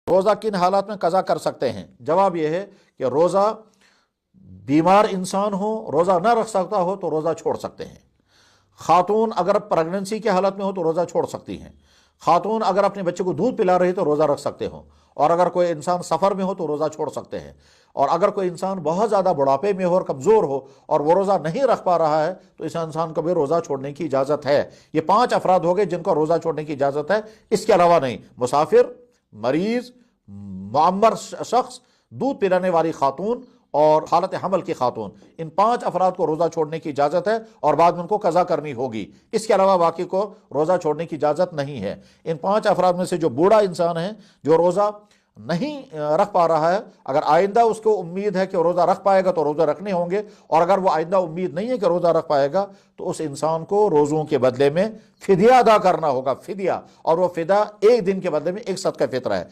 रोज़ा किन हालात में कज़ा कर सकते हैं? जवाब यह है कि रोज़ा बीमार इंसान हो, रोज़ा न रख सकता हो तो रोज़ा छोड़ सकते हैं। खातून अगर प्रेगनेंसी की हालत में हो तो रोज़ा छोड़ सकती हैं। खातून अगर अपने बच्चे को दूध पिला रही तो रोज़ा रख सकते हो। और अगर कोई इंसान सफ़र में हो तो रोज़ा छोड़ सकते हैं। और अगर कोई इंसान बहुत ज़्यादा बुढ़ापे में हो और कमज़ोर हो और वो रोज़ा नहीं रख पा रहा है तो इस इंसान को भी रोज़ा छोड़ने की इजाज़त है। ये 5 अफराद हो गए जिनको रोज़ा छोड़ने की इजाज़त है। इसके अलावा नहीं, मुसाफिर, मरीज़, मुअम्मर शख्स, दूध पिलाने वाली खातून और हालत हमल की खातून, इन 5 अफराद को रोज़ा छोड़ने की इजाज़त है और बाद में उनको कज़ा करनी होगी। इसके अलावा बाकी को रोज़ा छोड़ने की इजाज़त नहीं है। इन 5 अफराद में से जो बूढ़ा इंसान है जो रोज़ा नहीं रख पा रहा है, अगर आइंदा उसको उम्मीद है कि रोज़ा रख पाएगा तो रोज़ा रखने होंगे, और अगर वो आइंदा उम्मीद नहीं है कि रोज़ा रख पाएगा तो उस इंसान को रोज़ों के बदले में फिदिया अदा करना होगा, फिदिया। और वो फिदा एक दिन के बदले में एक सदका फितरा है।